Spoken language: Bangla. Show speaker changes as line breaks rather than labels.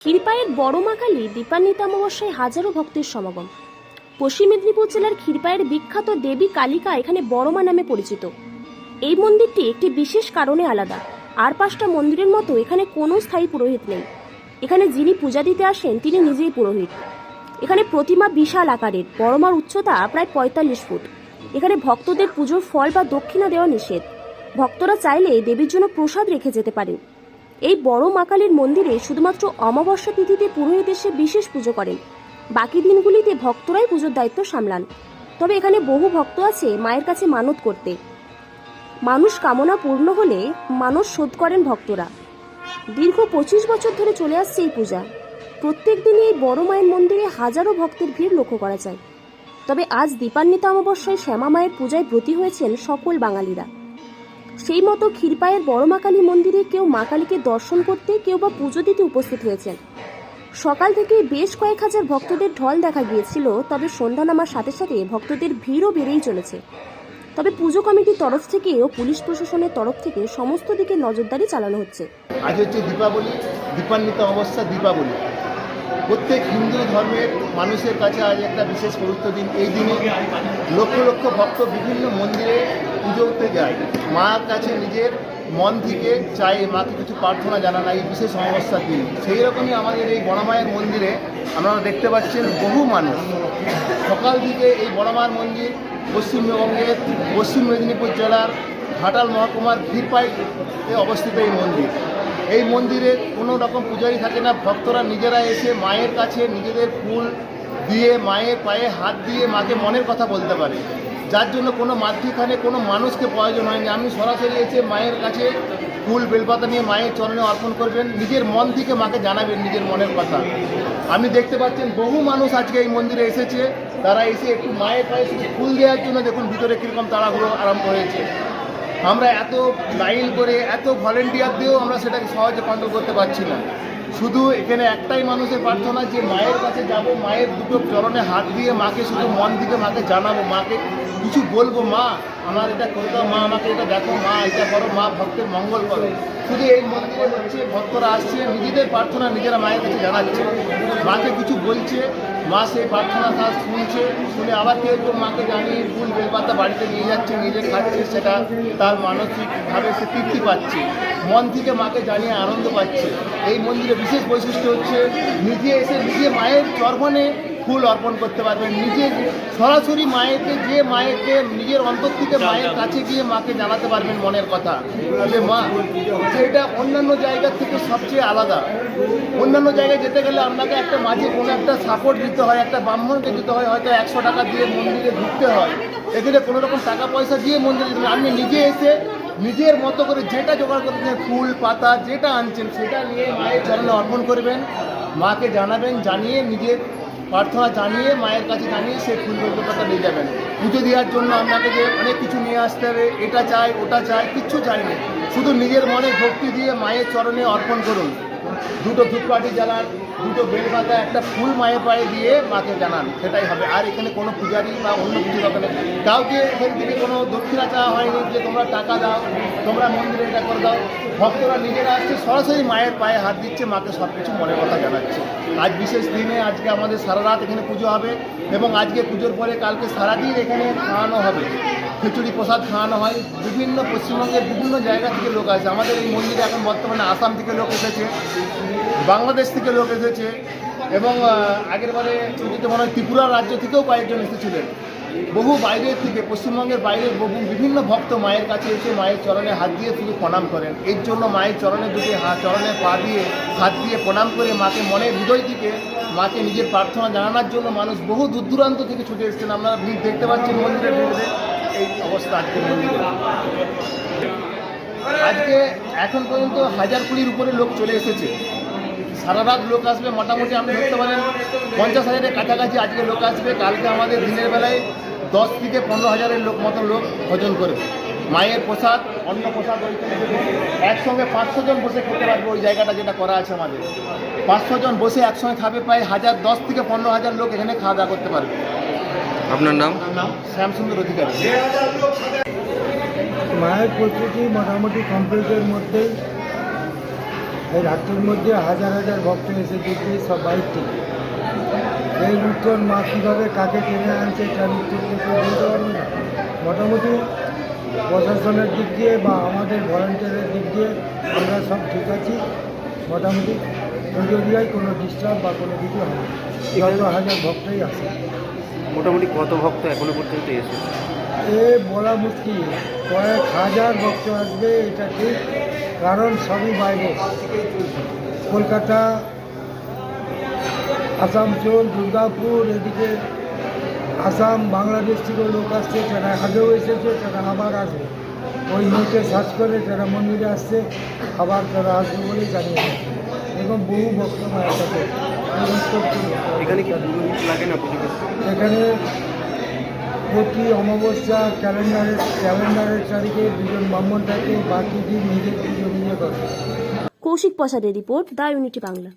ক্ষীরপাইয়ের বড় মা কালী দীপান্বিতা অমাবস্যায় হাজারো ভক্তের সমাগম। পশ্চিম মেদিনীপুর জেলার ক্ষীরপাইয়ের বিখ্যাত দেবী কালিকা এখানে বড় মা নামে পরিচিত। এই মন্দিরটি একটি বিশেষ কারণে আলাদা। আর 5টা মন্দিরের মতো এখানে কোনো স্থায়ী পুরোহিত নেই। এখানে যিনি পূজা দিতে আসেন তিনি নিজেই পুরোহিত। এখানে প্রতিমা বিশাল আকারের, বড় মার উচ্চতা প্রায় 45 ফুট। এখানে ভক্তদের পুজোর ফল বা দক্ষিণা দেওয়া নিষেধ। ভক্তরা চাইলে দেবীর জন্য প্রসাদ রেখে যেতে পারেন। এই বড় মা কালীর মন্দিরে শুধুমাত্র অমাবস্যা তিথিতে পুরোহিত এসে বিশেষ পুজো করেন। বাকি দিনগুলিতে ভক্তরাই পুজোর দায়িত্ব সামলান। তবে এখানে বহু ভক্ত আছে মায়ের কাছে মানত করতে। মানুষ কামনা পূর্ণ হলে মানত শোধ করেন ভক্তরা। দীর্ঘ 25 বছর ধরে চলে আসছে এই পূজা। প্রত্যেক দিনই এই বড় মায়ের মন্দিরে হাজারো ভক্তের ভিড় লক্ষ্য করা যায়। তবে আজ দীপান্বিতা অমাবস্যায় শ্যামা মায়ের পূজায় ব্রতী হয়েছেন সকল বাঙালিরা। সেই মতো ক্ষীরপাইয়ের বড় মা কালী মন্দিরে কেউ মা কালীকে দর্শন করতে, কেউ বা পুজো দিতে উপস্থিত হয়েছেন। সকাল থেকে বেশ কয়েক হাজার ভক্তদের ঢল দেখা গিয়েছিল। তবে সন্ধ্যা নামার সাথে সাথে ভক্তদের ভিড়ও বেড়েই চলেছে। তবে পুজো কমিটির তরফ থেকে ও পুলিশ প্রশাসনের তরফ থেকে সমস্ত দিকে নজরদারি চালানো হচ্ছে।
আজ হচ্ছে দীপাবলি, দীপান্বিতা অমাবস্যা দীপাবলি। প্রত্যেক হিন্দু ধর্মের মানুষের কাছে আজ একটা বিশেষ পবিত্র দিন। এই দিনে লক্ষ লক্ষ ভক্ত বিভিন্ন মন্দিরে পুজো করতে যায়। মার কাছে নিজের মন থেকে চাই মাকে কিছু প্রার্থনা জানানো এই বিশেষ অমাবস্যার দিন। সেই রকমই আমাদের এই বড় মায়ের মন্দিরে আপনারা দেখতে পাচ্ছেন বহু মানুষ সকাল থেকে এই বড় মায়ের মন্দির পশ্চিমবঙ্গের পশ্চিম মেদিনীপুর জেলার ঘাটাল মহকুমার ক্ষীরপাইতে অবস্থিত এই মন্দির। এই মন্দিরে কোনো রকম পূজারি থাকে না। ভক্তরা নিজেরা এসে মায়ের কাছে নিজেদের ফুল দিয়ে মায়ের পায়ে হাত দিয়ে মাকে মনের কথা বলতে পারে, যার জন্য কোনো মাতৃখানে কোনো মানুষকে প্রয়োজন হয়নি। আপনি সরাসরি এসে মায়ের কাছে ফুল বেলপাতা নিয়ে মায়ের চরণে অর্পণ করবেন, নিজের মন থেকে মাকে জানাবেন নিজের মনের কথা। আপনি দেখতে পাচ্ছেন বহু মানুষ আজকে এই মন্দিরে এসেছে। তারা এসে একটু মায়ের পায়ে শুধু ফুল দেওয়ার জন্য দেখুন ভিতরে কীরকম তাড়াহুড়ো আরম্ভ হয়েছে। আমরা এত লাইন করে এত ভলেন্টিয়ার দিয়েও আমরা সেটাকে সহজে কন্ট্রোল করতে পারছি না। শুধু এখানে একটাই মানুষের প্রার্থনা যে মায়ের কাছে যাব, মায়ের দুটো চরণে হাত দিয়ে মাকে শুধু মন থেকে মাকে জানাবো, মাকে কিছু বলবো, মা আমার এটা করে দাও, মা আমাকে এটা দেখো, মা এটা করো, মা ভক্তের মঙ্গল করো। শুধু এই মন্দিরে হচ্ছে ভক্তরা আসছে, নিজেদের প্রার্থনা নিজেরা মায়ের কাছে জানাচ্ছে, মাকে কিছু বলছে, মা সেই প্রার্থনা তার শুনছে, শুনে আবার কেউ কেউ মাকে জানিয়ে ফুল বেলপাতা বাড়িতে নিয়ে যাচ্ছে, নিজে খাচ্ছে, সেটা তার মানসিকভাবে সে তৃপ্তি পাচ্ছে, মন থেকে মাকে জানিয়ে আনন্দ পাচ্ছে। এই মন্দিরে বিশেষ বৈশিষ্ট্য হচ্ছে নিজে এসে নিজে মায়ের চরণে ফুল অর্পণ করতে পারবেন, নিজে সরাসরি মায়েরকে যে মায়েরকে নিজের অন্তর থেকে মায়ের কাছে গিয়ে মাকে জানাতে পারবেন মনের কথা যে মা। এটা অন্যান্য জায়গার থেকে সবচেয়ে আলাদা। অন্যান্য জায়গায় যেতে গেলে আপনাকে একটা মাঝে কোনো একটা সাপোর্ট দিতে হয়, একটা ব্রাহ্মণকে দিতে হয়, হয়তো 100 টাকা দিয়ে মন্দিরে ঢুকতে হয়। এখানে কোনো রকম টাকা পয়সা দিয়ে মন্দিরে আপনি নিজে এসে নিজের মতো করে যেটা জোগাড় করতেছেন, ফুল পাতা যেটা আনছেন সেটা নিয়ে মায়ের চরণে অর্পণ করবেন, মাকে জানাবেন, জানিয়ে নিজের প্রার্থনা জানিয়ে মায়ের কাছে জানিয়ে সেই ফুল বেলপাতা নিয়ে যাবেন। পুজো দেওয়ার জন্য আপনাকে যে অনেক কিছু নিয়ে আসতে হবে, এটা চাই ওটা চাই, কিচ্ছু চাইনি, শুধু নিজের মনে ভক্তি দিয়ে মায়ের চরণে অর্পণ করুন। দুটো ধূপকাঠি জ্বালান, দুটো বেলপাতা, একটা ফুল মায়ের পায়ে দিয়ে মাকে জানান, সেটাই হবে। আর এখানে কোনো পূজারি বা অন্য কিছু দরকার নেই। কাউকে এখান থেকে কোনো দক্ষিণা চাওয়া হয়নি যে তোমরা টাকা দাও, তোমরা মন্দিরে এটা করে দাও। ভক্তরা নিজেরা আসছে, সরাসরি মায়ের পায়ে হাত দিচ্ছে, মাকে সব কিছু মনের কথা জানাচ্ছে। আজ বিশেষ দিনে আজকে আমাদের সারা রাত এখানে পুজো হবে এবং আজকে পুজোর পরে কালকে সারাদিন এখানে খাওয়ানো হবে, খিচুড়ি প্রসাদ খাওয়ানো হয়। বিভিন্ন পশ্চিমবঙ্গের বিভিন্ন জায়গা থেকে লোক আসে আমাদের এই মন্দিরে। এখন বর্তমানে আসাম থেকে লোক এসেছে, বাংলাদেশ থেকে লোক এসেছে এবং আগের বারে পুজোতে মনে হয় ত্রিপুরা রাজ্য থেকেও কয়েকজন এসেছিলেন। বহু বাইরের থেকে, পশ্চিমবঙ্গের বাইরের বহু বিভিন্ন ভক্ত মায়ের কাছে এসে মায়ের চরণে হাত দিয়ে শুধু প্রণাম করেন। এর জন্য মায়ের চরণে দুটি চরণে পা দিয়ে হাত দিয়ে প্রণাম করে মাকে মনের হৃদয় থেকে মাকে নিজের প্রার্থনা জানানোর জন্য মানুষ বহু দূর দূরান্ত থেকে ছুটে এসেছেন। আপনারা ভিড় দেখতে পাচ্ছেন মন্দিরের ভিড়ে। এই অবস্থা আজকে মন্দিরে। আজকে এখন পর্যন্ত 1020-র উপরে লোক চলে এসেছে। সারা রাত লোক আসবে, মোটামুটি আপনি ধরতে পারেন 50,000-এর কাছাকাছি আজকে লোক আসবে। কালকে আমাদের দিনের বেলায় 10 থেকে 15,000-এর মতো লোক ভোজন করবে। মায়ের প্রসাদ, অন্ন প্রসাদ একসঙ্গে 500 জন বসে খেতে পারবে। ওই জায়গাটা যেটা করা আছে আমাদের, 500 জন বসে একসঙ্গে খাবে। প্রায় 10 থেকে 15,000 লোক এখানে খাওয়া দাওয়া করতে পারবে।
আপনার নাম?
শ্যামসুন্দর অধিকারী।
মায়ের প্রস্তুতি মোটামুটি কমপ্লিটের মধ্যে
এই রাত্রির মধ্যে হাজার হাজার ভক্ত এসে দেখবে সব বাইক থেকে। এই উত্তর মা কীভাবে কাকে টেনে আনছে তার উত্তর থেকে বলতে পারবে না। মোটামুটি প্রশাসনের দিক দিয়ে বা আমাদের ভলান্টিয়ারের দিক দিয়ে আমরা সব ঠিক আছি। মোটামুটি নজরিয়ায় কোনো ডিস্টার্ব বা কোনো কিছু হয় না। যত হাজার ভক্তই আসে।
মোটামুটি কত ভক্ত এখনো পর্যন্ত এসেছে?
এ বলা মুশকিল, কয়েক হাজার ভক্ত আসবে এটা ঠিক, কারণ সবই বাইরে। কলকাতা, আসানসোল, দুর্গাপুর, এদিকে আসাম, বাংলাদেশ থেকেও লোক আসছে, তারা আগেও এসেছে, তারা আবার আসবে। ওই নেটে সার্চ করে তারা মন্দিরে আসছে, আবার তারা আসবে বলেই জানিয়েছে। এবং বহু ভক্ত মায়ের কাছে
এখানে কি পুরোহিত লাগে না পুজো করতে?
এখানে প্রতি অমাবস্যা ক্যালেন্ডারের তারিখে দুজন ব্রাহ্মণ থাকে, বাকি দিন নিজের পুজো নিজে করে।
কৌশিক প্রসাদের রিপোর্ট, দ্য ইউনিটি বাংলা।